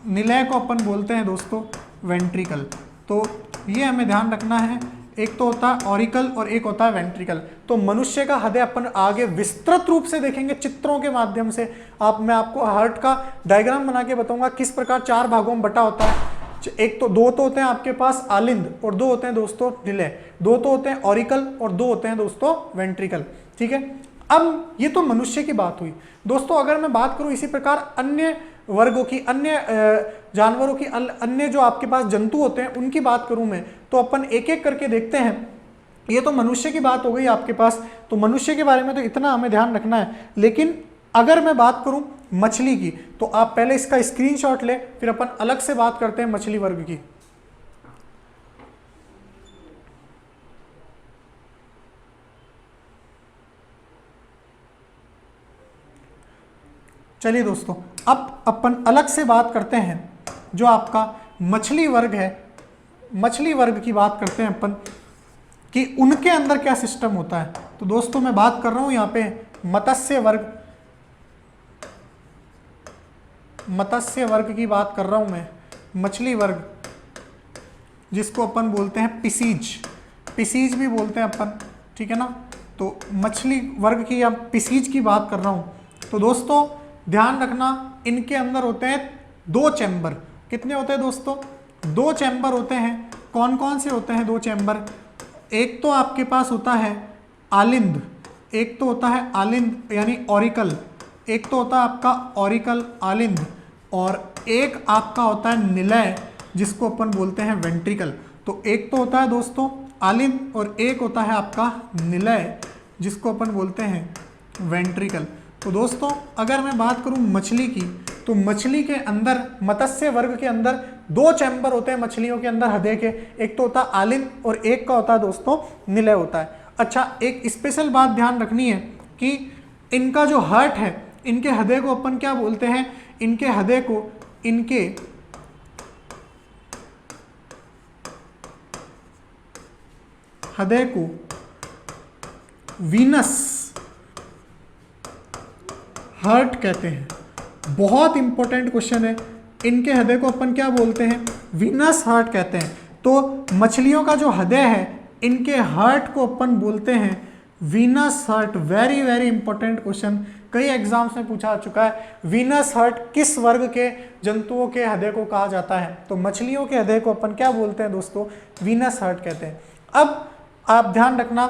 [SPEAKER 1] निलय को अपन बोलते हैं दोस्तों वेंट्रिकल। तो ये हमें ध्यान रखना है, एक तो होता है ऑरिकल और एक होता है वेंट्रिकल। तो मनुष्य का हृदय अपन आगे विस्तृत रूप से देखेंगे चित्रों के माध्यम से। मैं आपको हार्ट का डायग्राम बना के बताऊंगा किस प्रकार 4 भागों में बटा होता है। एक तो 2 तो होते हैं आपके पास आलिंद और 2 होते हैं दोस्तों निलय, 2 तो होते हैं ऑरिकल और 2 होते हैं दोस्तों वेंट्रिकल। ठीक है, अब ये तो मनुष्य की बात हुई दोस्तों। अगर मैं बात करूं इसी प्रकार अन्य वर्गों की, अन्य जानवरों की, अन्य जो आपके पास जंतु होते हैं उनकी बात करूं मैं, तो अपन एक एक करके देखते हैं। ये तो मनुष्य की बात हो गई आपके पास, तो मनुष्य के बारे में तो इतना हमें ध्यान रखना है। लेकिन अगर मैं बात करूं मछली की, तो आप पहले इसका स्क्रीनशॉट ले, फिर अपन अलग से बात करते हैं मछली वर्ग की। चलिए दोस्तों, अब अपन अलग से बात करते हैं जो आपका मछली वर्ग है। मछली वर्ग की बात करते हैं अपन कि उनके अंदर क्या सिस्टम होता है। तो दोस्तों मैं बात कर रहा हूं यहाँ पे मत्स्य वर्ग, मत्स्य वर्ग की बात कर रहा हूं मैं। मछली वर्ग जिसको अपन बोलते हैं पिसीज, पिसीज भी बोलते हैं अपन, ठीक है ना। तो मछली वर्ग की या पिसीज की बात कर रहा हूं। तो दोस्तों ध्यान रखना, इनके अंदर होते हैं 2 चैम्बर। कितने होते हैं दोस्तों, 2 चैम्बर होते हैं। कौन कौन से होते हैं 2 चैम्बर, एक तो आपके पास होता है आलिंद, एक तो होता है आलिंद यानी ऑरिकल, एक तो होता है आपका ऑरिकल आलिंद, और एक आपका होता है निलय जिसको अपन बोलते हैं वेंट्रिकल। तो एक तो होता है दोस्तों आलिंद और एक होता है आपका निलय जिसको अपन बोलते हैं वेंट्रिकल। तो दोस्तों अगर मैं बात करूं मछली की, तो मछली के अंदर, मत्स्य वर्ग के अंदर 2 चैम्बर होते हैं मछलियों के अंदर हृदय के, एक तो होता है आलिंद और एक का होता है दोस्तों निलय होता है। अच्छा, एक स्पेशल बात ध्यान रखनी है कि इनका जो हार्ट है, इनके हृदय को अपन क्या बोलते हैं, इनके हृदय को, इनके हृदय को वीनस हार्ट कहते हैं। बहुत इंपॉर्टेंट क्वेश्चन है, इनके हृदय को अपन क्या बोलते हैं, वीनस हार्ट कहते हैं। तो मछलियों का जो हृदय है, इनके हार्ट को अपन बोलते हैं venous heart. Very very important question, कई एग्जाम्स में पूछा चुका है। वीनस हार्ट किस वर्ग के जंतुओं के हृदय को कहा जाता है, तो मछलियों के हृदय को अपन क्या बोलते हैं दोस्तों, वीनस हार्ट कहते हैं। अब आप ध्यान रखना,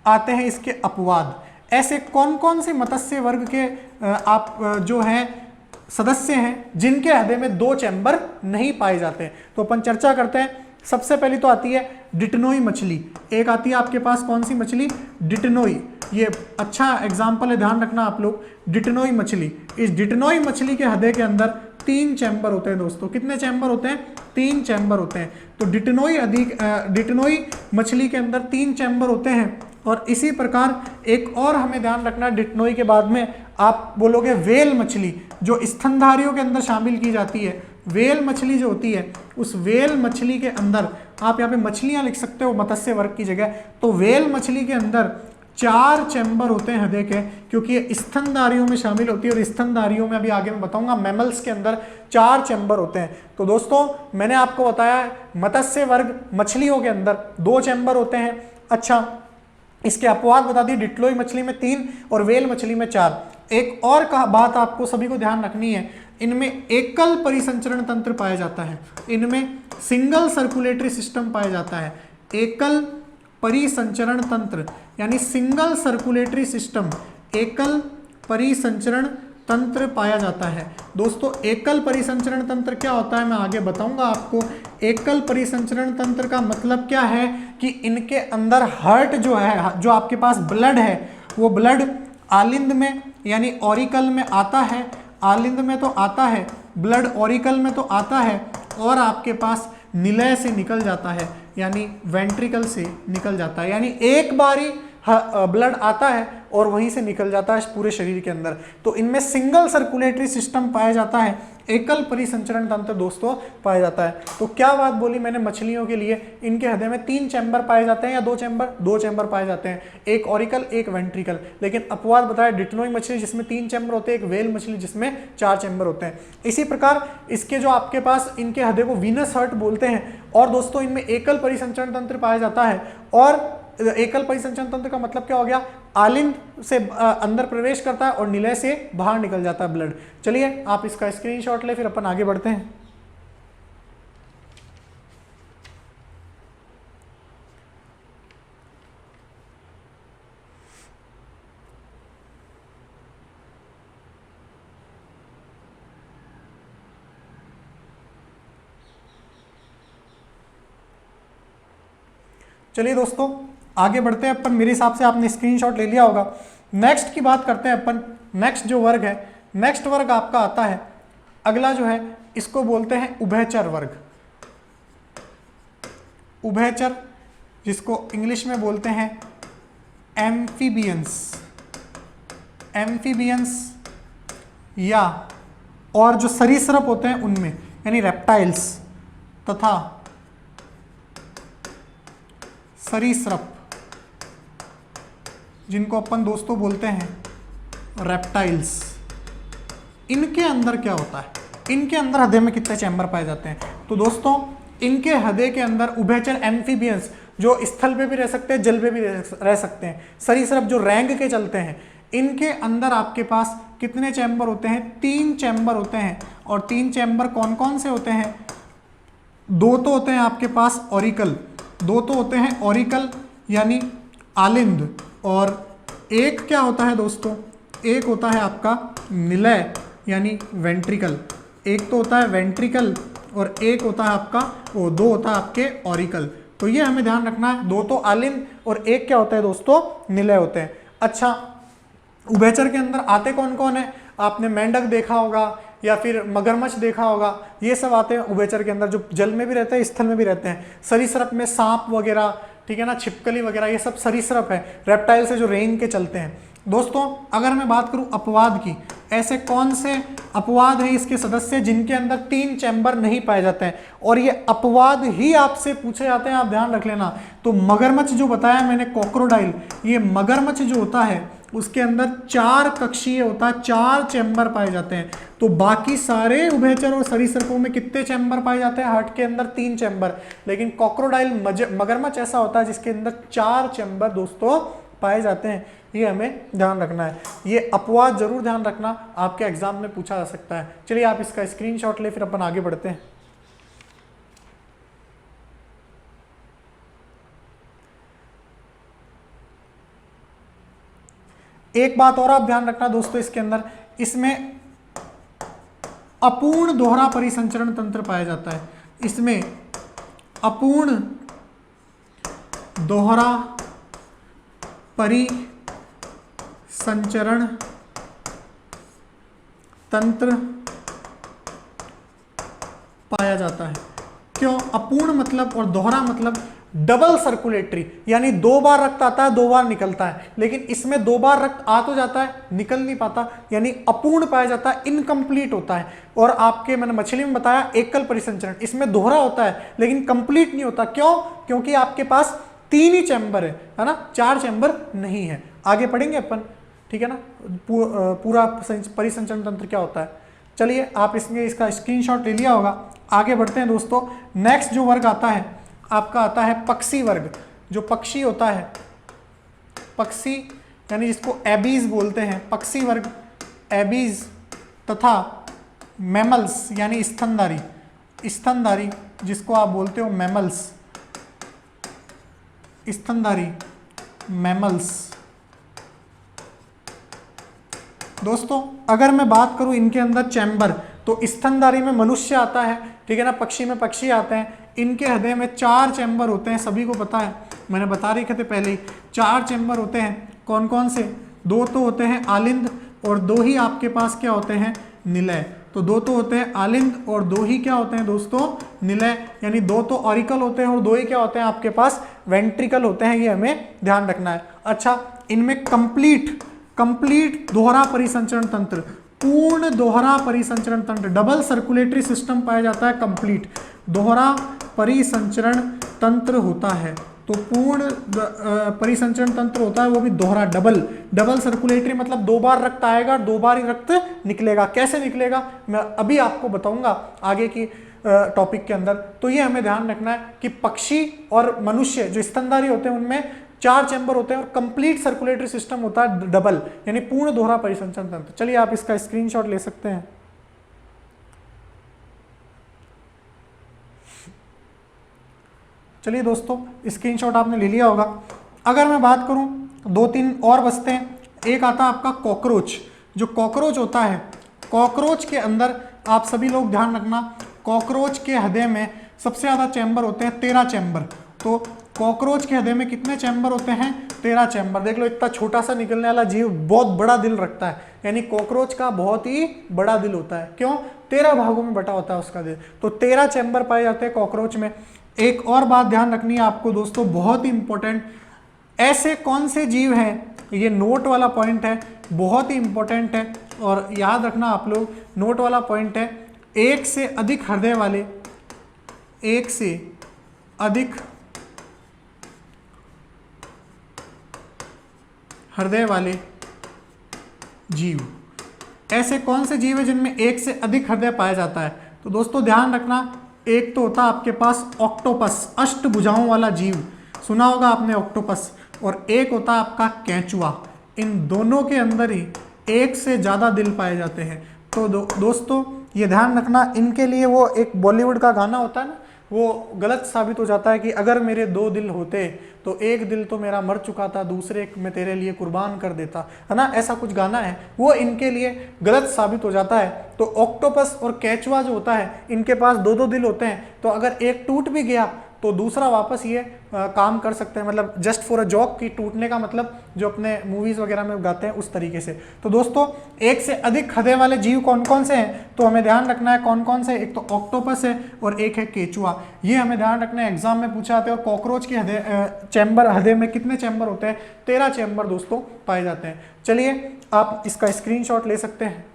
[SPEAKER 1] आते हैं इसके अपवाद। ऐसे कौन कौन से मत्स्य वर्ग के आप जो हैं सदस्य हैं जिनके हृदय में 2 चैम्बर नहीं पाए जाते हैं, तो अपन चर्चा करते हैं। सबसे पहली तो आती है डिटनोई मछली, एक आती है आपके पास कौन सी मछली, डिटनोई। ये अच्छा एग्जाम्पल है, ध्यान रखना आप लोग, डिटनोई मछली। इस डिटनोई मछली के हृदय के अंदर 3 चैम्बर होते हैं दोस्तों। कितने चैम्बर होते हैं, 3 चैम्बर होते हैं। तो डिटनोई मछली के अंदर 3 चैम्बर होते हैं। और इसी प्रकार एक और हमें ध्यान रखना, डिटनोई के बाद में आप बोलोगे वेल मछली, जो स्तनधारियों के अंदर शामिल की जाती है। वेल मछली जो होती है, उस वेल मछली के अंदर आप यहाँ पे मछलियाँ लिख सकते हो मत्स्य वर्ग की जगह। तो वेल मछली के अंदर 4 चैम्बर होते हैं हृदय के, क्योंकि ये स्तनधारियों में शामिल होती है। और स्तनधारियों में अभी आगे मैं बताऊंगा, मैमल्स के अंदर 4 चैम्बर होते हैं। तो दोस्तों मैंने आपको बताया मत्स्य वर्ग मछलियों के अंदर 2 चैम्बर होते हैं। अच्छा, इसके अपवाद बता दिए, डिट्लोई मछली में 3 और व्हेल मछली में 4। एक और बात आपको सभी को ध्यान रखनी है, इनमें एकल परिसंचरण तंत्र पाया जाता है, इनमें सिंगल सर्कुलेटरी सिस्टम पाया जाता है। एकल परिसंचरण तंत्र यानी सिंगल सर्कुलेटरी सिस्टम, एकल परिसंचरण तंत्र पाया जाता है। दोस्तों एकल परिसंचरण तंत्र क्या होता है मैं आगे बताऊंगा आपको। एकल परिसंचरण तंत्र का मतलब क्या है कि इनके अंदर हार्ट जो है, जो आपके पास ब्लड है, वो ब्लड आलिंद में यानी ऑरिकल में आता है, आलिंद में तो आता है, ब्लड ऑरिकल में तो आता है, और आपके पास निलय से निकल जाता है यानी वेंट्रिकल से निकल जाता है, यानी एक बारी ब्लड आता है और वहीं से निकल जाता है पूरे शरीर के अंदर। तो इनमें सिंगल सर्कुलेटरी सिस्टम पाया जाता है, एकल परिसंचरण तंत्र दोस्तों पाया जाता है। तो क्या बात बोली मैंने मछलियों के लिए, इनके हृदय में 3 चैम्बर पाए जाते हैं या 2 चैम्बर? 2 चैम्बर पाए जाते हैं, एक ऑरिकल एक वेंट्रिकल। लेकिन अपवाद बताया डिट्लोई मछली जिसमें 3 चैम्बर होते हैं, एक व्हेल मछली जिसमें 4 चैम्बर होते हैं। इसी प्रकार इसके जो आपके पास इनके हृदय को वीनस हार्ट बोलते हैं। और दोस्तों इनमें एकल परिसंचरण तंत्र पाया जाता है। और एकल परिसंचरण तंत्र का मतलब क्या हो गया, आलिंद से अंदर प्रवेश करता है और निलय से बाहर निकल जाता है ब्लड। चलिए आप इसका स्क्रीनशॉट ले, फिर अपन आगे बढ़ते हैं। चलिए दोस्तों आगे बढ़ते हैं अपन। मेरे हिसाब से आपने स्क्रीनशॉट ले लिया होगा। नेक्स्ट की बात करते हैं अपन। नेक्स्ट जो वर्ग है, नेक्स्ट वर्ग आपका आता है, अगला जो है इसको बोलते हैं उभयचर वर्ग। उभयचर जिसको इंग्लिश में बोलते हैं एम्फीबियंस, एम्फीबियंस या और जो सरीसृप होते हैं उनमें यानी रेप्टाइल्स तथा सरीसृप, जिनको अपन दोस्तों बोलते हैं रेप्टाइल्स। इनके अंदर क्या होता है, इनके अंदर हृदय में कितने चैम्बर पाए जाते हैं? तो दोस्तों इनके हृदय के अंदर उभयचर एम्फीबियंस जो स्थल पे भी रह सकते हैं, जल पे भी रह सकते हैं, सरीसृप जो रैंक के चलते हैं, इनके अंदर आपके पास कितने चैम्बर होते हैं? 3 चैम्बर होते हैं। और 3 चैम्बर कौन कौन से होते हैं? 2 तो होते हैं आपके पास ऑरिकल, 2 तो होते हैं ऑरिकल यानी आलिंद, और एक क्या होता है दोस्तों, एक होता है आपका निलय यानी वेंट्रिकल। एक तो होता है वेंट्रिकल और एक होता है आपका, वो 2 होता है आपके ऑरिकल। तो ये हमें ध्यान रखना है, 2 तो आलिंद और एक क्या होता है दोस्तों, निलय होते हैं। अच्छा, उभयचर के अंदर आते कौन कौन है? आपने मेंढक देखा होगा या फिर मगरमच्छ देखा होगा, ये सब आते हैं उभयचर के अंदर, जो जल में भी रहते हैं, स्थल में भी रहते हैं। सरीसृप में सांप वगैरह, ठीक है ना, छिपकली वगैरह, ये सब सरीसृप है, रेप्टाइल से जो रेंग के चलते हैं। दोस्तों अगर मैं बात करूं अपवाद की, ऐसे कौन से अपवाद है इसके सदस्य जिनके अंदर 3 चैम्बर नहीं पाए जाते हैं, और ये अपवाद ही आपसे पूछे जाते हैं, आप ध्यान रख लेना। तो मगरमच्छ जो बताया मैंने, क्रोकोडाइल, ये मगरमच्छ जो होता है उसके अंदर 4 कक्षीय होता है, 4 चैम्बर पाए जाते हैं। तो बाकी सारे उभयचर और सरीसृपों में कितने चैम्बर पाए जाते हैं? हार्ट के अंदर 3 चैम्बर। लेकिन क्रोकोडाइल मगरमच्छ ऐसा होता है जिसके अंदर 4 चैम्बर दोस्तों पाए जाते हैं। ये हमें ध्यान रखना है, ये अपवाद जरूर ध्यान रखना, आपके एग्जाम में पूछा जा सकता है। चलिए आप इसका स्क्रीनशॉट ले, फिर अपन आगे बढ़ते हैं। एक बात और आप ध्यान रखना दोस्तों, इसके अंदर, इसमें अपूर्ण दोहरा परिसंचरण तंत्र पाया जाता है। इसमें अपूर्ण दोहरा परिसंचरण तंत्र पाया जाता है। क्यों अपूर्ण मतलब और दोहरा मतलब? डबल सर्कुलेटरी, यानी 2 बार रक्त आता है, 2 बार निकलता है, लेकिन इसमें 2 बार रक्त आ तो जाता है, निकल नहीं पाता, यानी अपूर्ण पाया जाता है, इनकम्प्लीट होता है। और आपके मैंने मछली में बताया एकल परिसंचरण, इसमें दोहरा होता है लेकिन कंप्लीट नहीं होता। क्यों? क्योंकि आपके पास 3 ही चैम्बर है ना, 4 चैम्बर नहीं है। आगे पढ़ेंगे अपन, ठीक है ना, पूरा परिसंचरण तंत्र क्या होता है। चलिए आप इसमें इसका स्क्रीनशॉट ले लिया होगा। आगे बढ़ते हैं दोस्तों। नेक्स्ट जो वर्ग आता है आपका आता है पक्षी वर्ग। जो पक्षी होता है पक्षी यानी जिसको एबीज बोलते हैं, पक्षी वर्ग एबीज, तथा मैमल्स यानी स्तनधारी, स्तनधारी जिसको आप बोलते हो मैमल्स, स्तनधारी मैमल्स। दोस्तों अगर मैं बात करूं इनके अंदर चैम्बर, तो स्तनधारी में मनुष्य आता है, ठीक है ना, पक्षी में पक्षी आते हैं। इनके हृदय में 4 चैम्बर होते हैं, सभी को पता है, मैंने बता रखे थे पहले ही। 4 चैम्बर होते हैं, कौन कौन से? 2 तो होते हैं आलिंद और 2 ही आपके पास क्या होते हैं? निलय। तो 2 तो होते हैं आलिंद और 2 ही क्या होते हैं दोस्तों? निलय। यानी 2 तो ऑरिकल होते हैं और 2 ही क्या होते हैं आपके पास? वेंट्रिकल होते हैं। ये हमें ध्यान रखना है। अच्छा, इनमें कंप्लीट दोहरा परिसंचरण तंत्र, पूर्ण दोहरा परिसंचरण तंत्र, डबल सर्कुलेटरी सिस्टम पाया जाता है, कंप्लीट दोहरा परिसंचरण तंत्र होता है। तो पूर्ण परिसंचरण तंत्र होता है, वो भी दोहरा, डबल सर्कुलेटरी, मतलब 2 बार रक्त आएगा, 2 बार ही रक्त निकलेगा। कैसे निकलेगा मैं अभी आपको बताऊंगा आगे की टॉपिक के अंदर। तो ये हमें ध्यान रखना है कि पक्षी और मनुष्य जो स्तनधारी होते हैं उनमें 4 चैम्बर होते हैं और कंप्लीट सर्कुलेटरी सिस्टम होता है डबल, यानी पूर्ण दोहरा परिसंचरण तंत्र। चलिए आप इसका स्क्रीनशॉट ले सकते हैं। चलिए दोस्तों, स्क्रीनशॉट आपने ले लिया होगा। अगर मैं बात करूं 2-3 और बचते हैं। एक आता है आपका कॉकरोच। जो कॉकरोच होता है, कॉकरोच के अंदर आप सभी लोग ध्यान रखना, कॉकरोच के हृदय में सबसे ज्यादा चैम्बर होते हैं, 13 चैम्बर। तो कॉकरोच के हृदय में कितने चैम्बर होते हैं? 13 चैम्बर। देख लो, इतना छोटा सा निकलने वाला जीव बहुत बड़ा दिल रखता है, यानी कॉकरोच का बहुत ही बड़ा दिल होता है। क्यों? 13 भागों में बटा होता है उसका दिल। तो 13 चैम्बर पाए जाते हैं कॉकरोच में। एक और बात ध्यान रखनी है आपको दोस्तों, बहुत ही इंपॉर्टेंट, ऐसे कौन से जीव हैं, ये नोट वाला पॉइंट है, बहुत ही इंपॉर्टेंट है और याद रखना आप लोग, नोट वाला पॉइंट है। 1 से अधिक हृदय वाले, 1 से अधिक हृदय वाले जीव, ऐसे कौन से जीव है जिनमें 1 से अधिक हृदय पाया जाता है? तो दोस्तों ध्यान रखना, एक तो होता है आपके पास ऑक्टोपस, अष्टभुजाओं वाला जीव, सुना होगा आपने ऑक्टोपस, और एक होता है आपका केंचुआ। इन दोनों के अंदर ही 1 से ज़्यादा दिल पाए जाते हैं। तो दोस्तों ये ध्यान रखना, इनके लिए वो एक बॉलीवुड का गाना होता है ना, वो गलत साबित हो जाता है कि अगर मेरे 2 दिल होते तो एक दिल तो मेरा मर चुका था, दूसरे मैं तेरे लिए कुर्बान कर देता, है ना, ऐसा कुछ गाना है, वो इनके लिए गलत साबित हो जाता है। तो ऑक्टोपस और केंचुआ जो होता है, इनके पास 2-2 दिल होते हैं, तो अगर एक टूट भी गया तो दूसरा वापस ये काम कर सकते हैं, मतलब जस्ट फॉर अ जॉक की टूटने का मतलब जो अपने मूवीज वगैरह में गाते हैं उस तरीके से। तो दोस्तों 1 से अधिक हृदय वाले जीव कौन कौन से हैं, तो हमें ध्यान रखना है कौन कौन से, एक तो ऑक्टोपस है और एक है केंचुआ। ये हमें ध्यान रखना है, एग्जाम में पूछा जाता है। और कॉकरोच के हृदय में कितने चैम्बर होते हैं? 13 चैम्बर दोस्तों पाए जाते हैं। चलिए आप इसका स्क्रीनशॉट ले सकते हैं।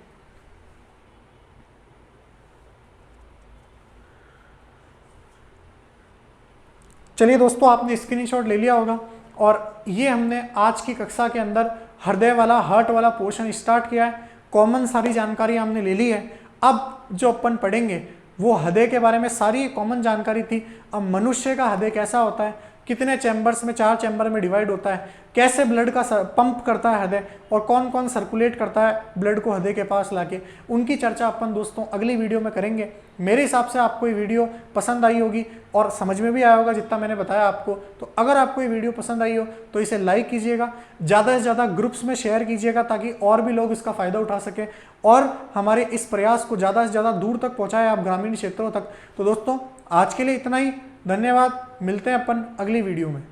[SPEAKER 1] चलिए दोस्तों, आपने स्क्रीनशॉट ले लिया होगा और ये हमने आज की कक्षा के अंदर हृदय वाला, हार्ट वाला पोर्शन स्टार्ट किया है। कॉमन सारी जानकारी हमने ले ली है। अब जो अपन पढ़ेंगे वो हृदय के बारे में सारी कॉमन जानकारी थी। अब मनुष्य का हृदय कैसा होता है, कितने चैम्बर्स में, 4 चैम्बर में डिवाइड होता है, कैसे ब्लड का पंप करता है हृदय, और कौन कौन सर्कुलेट करता है ब्लड को हृदय के पास लाके, उनकी चर्चा अपन दोस्तों अगली वीडियो में करेंगे। मेरे हिसाब से आपको ये वीडियो पसंद आई होगी और समझ में भी आया होगा जितना मैंने बताया आपको। तो अगर आपको ये वीडियो पसंद आई हो तो इसे लाइक कीजिएगा, ज़्यादा से ज़्यादा ग्रुप्स में शेयर कीजिएगा ताकि और भी लोग इसका फ़ायदा उठा सकें और हमारे इस प्रयास को ज़्यादा से ज़्यादा दूर तक पहुँचाएं, आप ग्रामीण क्षेत्रों तक। तो दोस्तों आज के लिए इतना ही, धन्यवाद। मिलते हैं अपन अगली वीडियो में।